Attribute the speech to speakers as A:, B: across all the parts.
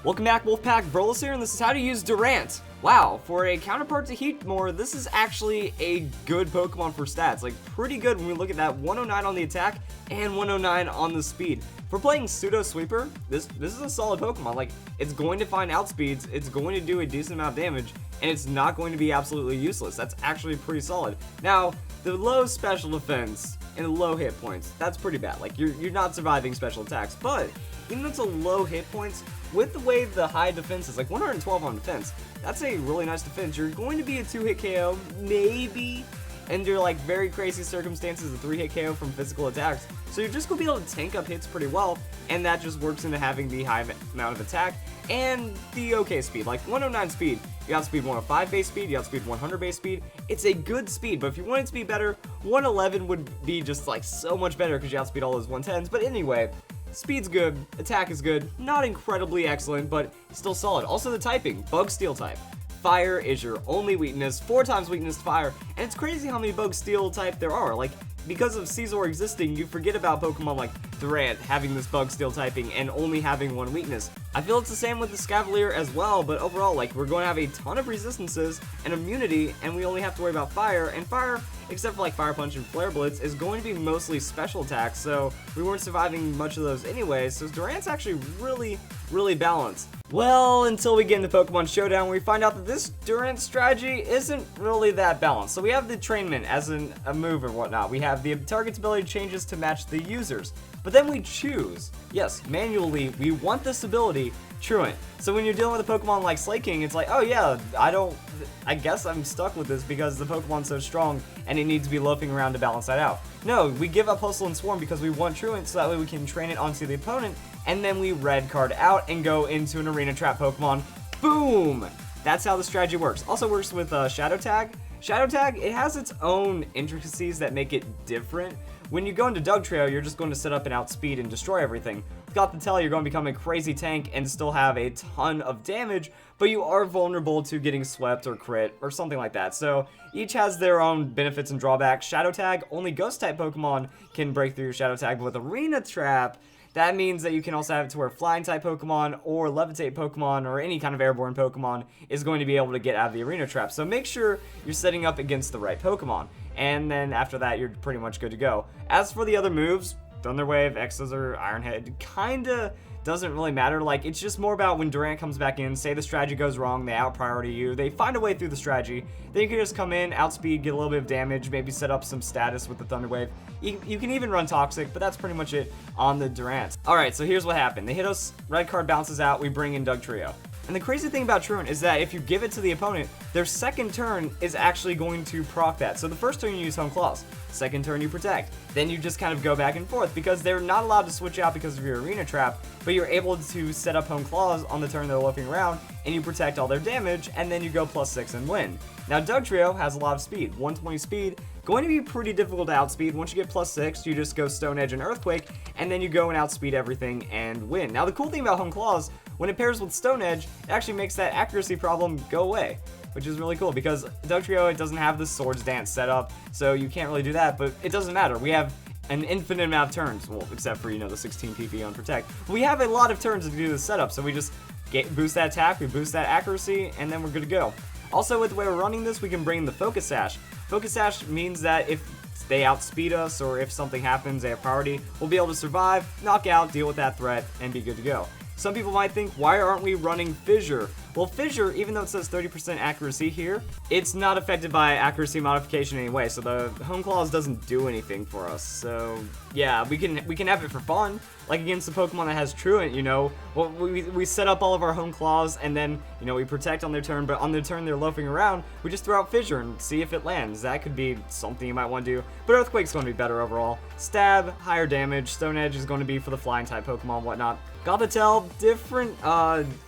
A: Welcome back, Wolfpack. Brolis here, and this is how to use Durant. Wow, for a counterpart to Heatmore, this is actually a good Pokemon for stats. Like, pretty good when we look at that 109 on the attack and 109 on the speed. For playing Pseudo Sweeper, this is a solid Pokemon. Like, it's going to find outspeeds, it's going to do a decent amount of damage, and it's not going to be absolutely useless. That's actually pretty solid. Now, the low special defense and the low hit points, that's pretty bad. Like, you're not surviving special attacks, but even though it's a low hit points, with the way the high defense is, like 112 on defense, that's a really nice defense. You're going to be a 2-hit KO, maybe, under like very crazy circumstances, a 3-hit KO from physical attacks. So you're just going to be able to tank up hits pretty well, and that just works into having the high amount of attack and the okay speed. Like 109 speed, you outspeed 105 base speed, you outspeed 100 base speed. It's a good speed, but if you want it to be better, 111 would be just like so much better because you outspeed all those 110s. But anyway, speed's good, attack is good, not incredibly excellent, but still solid. Also the typing, Bug Steel type. Fire is your only weakness, 4 times weakness to fire, and it's crazy how many Bug Steel type there are. Like, because of Caesar existing, you forget about Pokemon like Durant having this Bug Steel typing and only having 1 weakness. I feel it's the same with the Scavalier as well, but overall, like, we're going to have a ton of resistances and immunity, and we only have to worry about fire, and fire, except for like Fire Punch and Flare Blitz, is going to be mostly special attacks, so we weren't surviving much of those anyway, so Durant's actually really balanced. Well, until we get into Pokemon Showdown, we find out that this Durant strategy isn't really that balanced. So we have the Entrainment as a move or whatnot. We have the target's ability changes to match the user's. But then we choose, yes, manually, we want this ability, Truant. So when you're dealing with a Pokemon like Slaking, it's like, oh yeah, I guess I'm stuck with this because the Pokemon's so strong and it needs to be loafing around to balance that out. No, we give up Hustle and Swarm because we want Truant so that way we can train it onto the opponent, and then we red card out and go into an Arena Trap Pokemon. Boom! That's how the strategy works. Also works with Shadow Tag. Shadow Tag, it has its own intricacies that make it different. When you go into Dugtrio, you're just going to set up and outspeed and destroy everything. With Gothitelle, you're going to become a crazy tank and still have a ton of damage, but you are vulnerable to getting swept or crit or something like that. So each has their own benefits and drawbacks. Shadow Tag, only Ghost-type Pokemon can break through your Shadow Tag, but with Arena Trap, that means that you can also have it to where Flying-type Pokemon or Levitate Pokemon or any kind of airborne Pokemon is going to be able to get out of the Arena Trap. So make sure you're setting up against the right Pokemon. And then after that, you're pretty much good to go. As for the other moves, Thunder Wave, X-Scissor, Iron Head, kinda doesn't really matter. Like, it's just more about when Durant comes back in, say the strategy goes wrong, they out-priority you, they find a way through the strategy, then you can just come in, outspeed, get a little bit of damage, maybe set up some status with the Thunder Wave. You can even run Toxic, but that's pretty much it on the Durant. Alright, so here's what happened. They hit us, red card bounces out, we bring in Dugtrio. And the crazy thing about Truant is that if you give it to the opponent, their second turn is actually going to proc that. So the first turn you use Home Claws, second turn you protect. Then you just kind of go back and forth because they're not allowed to switch out because of your Arena Trap, but you're able to set up Home Claws on the turn they're loafing around, and you protect all their damage, and then you go +6 and win. Now Dugtrio has a lot of speed, 120 speed, going to be pretty difficult to outspeed. Once you get +6, you just go Stone Edge and Earthquake, and then you go and outspeed everything and win. Now the cool thing about Home Claws, when it pairs with Stone Edge, it actually makes that accuracy problem go away, which is really cool because Dugtrio, it doesn't have the Swords Dance set up, so you can't really do that, but it doesn't matter. We have an infinite amount of turns, well, except for, you know, the 16 PP on Protect. We have a lot of turns to do this setup, so we just boost that attack, we boost that accuracy, and then we're good to go. Also, with the way we're running this, we can bring the Focus Sash. Focus Sash means that if they outspeed us or if something happens, they have priority, we'll be able to survive, knock out, deal with that threat, and be good to go. Some people might think, why aren't we running Fissure? Well, Fissure, even though it says 30% accuracy here, it's not affected by accuracy modification anyway, so the Home Claws doesn't do anything for us. So yeah, we can have it for fun, like against the Pokemon that has Truant, you know. Well, we set up all of our Home Claws, and then, you know, we protect on their turn, but on their turn they're loafing around, we just throw out Fissure and see if it lands. That could be something you might want to do, but Earthquake's going to be better overall. Stab, higher damage, Stone Edge is going to be for the Flying-type Pokemon, whatnot. Gothitelle, different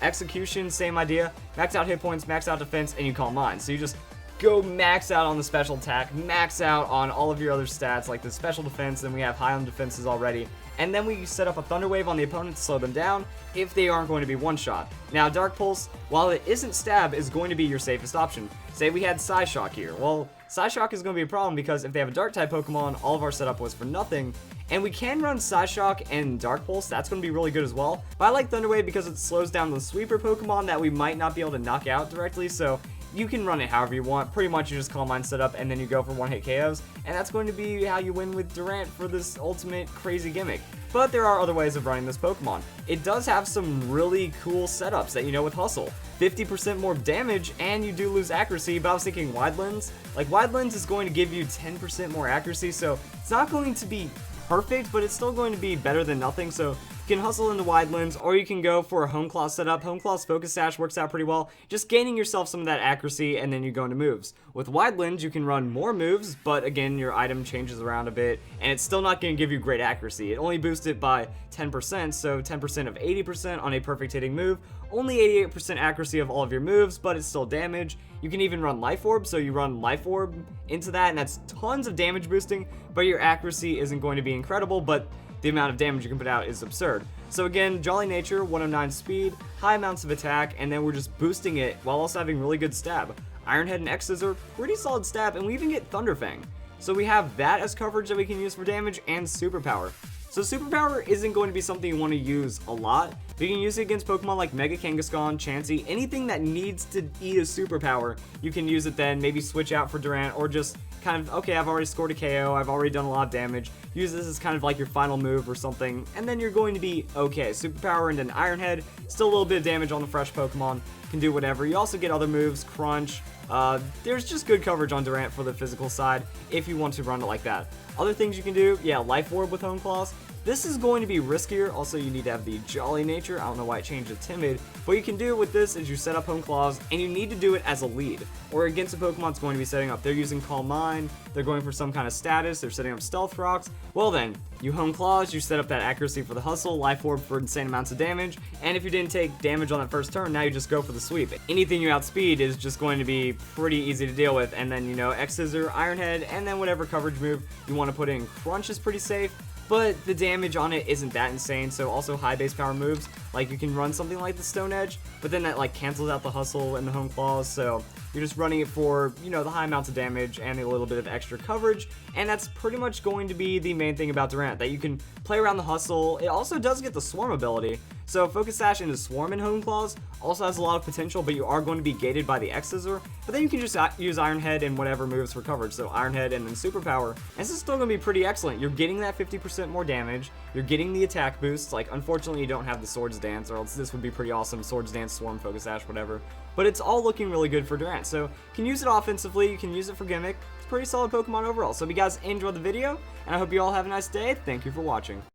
A: execution, same idea. Max out hit points, max out defense, and you call mine. So you just go max out on the special attack, max out on all of your other stats like the special defense, and we have high on defenses already. And then we set up a Thunder Wave on the opponent to slow them down if they aren't going to be one-shot. Now, Dark Pulse, while it isn't Stab, is going to be your safest option. Say we had Psyshock here. Well, Psyshock is going to be a problem because if they have a Dark-type Pokemon, all of our setup was for nothing. And we can run Psyshock and Dark Pulse, that's going to be really good as well. But I like Thunder Wave because it slows down the sweeper Pokemon that we might not be able to knock out directly, so you can run it however you want. Pretty much you just Calm Mind setup and then you go for one-hit KOs, and that's going to be how you win with Durant for this ultimate crazy gimmick. But there are other ways of running this Pokemon. It does have some really cool setups that you know with Hustle. 50% more damage and you do lose accuracy, but I was thinking Wide Lens. Like, Wide Lens is going to give you 10% more accuracy, so it's not going to be perfect, but it's still going to be better than nothing. So you can hustle into Wide Lens, or you can go for a Home Claw setup. Home Claw's Focus Sash works out pretty well, just gaining yourself some of that accuracy, and then you go into moves. With Wide Lens, you can run more moves, but again, your item changes around a bit, and it's still not going to give you great accuracy. It only boosts it by 10%, so 10% of 80% on a perfect hitting move. Only 88% accuracy of all of your moves, but it's still damage. You can even run Life Orb, so you run Life Orb into that, and that's tons of damage boosting, but your accuracy isn't going to be incredible, but the amount of damage you can put out is absurd. So again, Jolly Nature, 109 speed, high amounts of attack, and then we're just boosting it while also having really good stab. Iron Head and X-Scissor, pretty solid stab, and we even get Thunderfang. So we have that as coverage that we can use for damage, and Superpower. So Superpower isn't going to be something you want to use a lot, but you can use it against Pokemon like Mega Kangaskhan, Chansey, anything that needs to eat a Superpower, you can use it then, maybe switch out for Durant, or just kind of, okay, I've already scored a KO, I've already done a lot of damage, use this as kind of like your final move or something, and then you're going to be okay. Superpower and an Iron Head, still a little bit of damage on the fresh Pokemon, can do whatever. You also get other moves, Crunch, there's just good coverage on Durant for the physical side if you want to run it like that. Other things you can do, yeah, Life Orb with Home Claws. This is going to be riskier. Also, you need to have the Jolly Nature. I don't know why it changed to Timid. What you can do with this is you set up Home Claws, and you need to do it as a lead, or against a Pokemon it's going to be setting up. They're using Calm Mind, they're going for some kind of status, they're setting up Stealth Rocks. Well then, you Home Claws, you set up that accuracy for the Hustle, Life Orb for insane amounts of damage, and if you didn't take damage on that first turn, now you just go for the sweep. Anything you outspeed is just going to be pretty easy to deal with, and then, you know, X-Scissor, Iron Head, and then whatever coverage move you want to put in. Crunch is pretty safe, but the damage on it isn't that insane, so also high base power moves, like you can run something like the Stone Edge, but then that like cancels out the Hustle and the Home Claws, so you're just running it for, you know, the high amounts of damage and a little bit of extra coverage, and that's pretty much going to be the main thing about Durant, that you can play around the Hustle. It also does get the Swarm ability, so Focus Sash into Swarm and Home Claws also has a lot of potential, but you are going to be gated by the X-Scissor, but then you can just use Iron Head and whatever moves for coverage, so Iron Head and then Superpower, and this is still going to be pretty excellent. You're getting that 50% more damage, you're getting the attack boosts, like unfortunately you don't have the Swords Dance, or else this would be pretty awesome, Swords Dance, Swarm, Focus Sash, whatever, but it's all looking really good for Durant, so you can use it offensively, you can use it for Gimmick. It's a pretty solid Pokemon overall. So if you guys enjoyed the video, and I hope you all have a nice day, thank you for watching.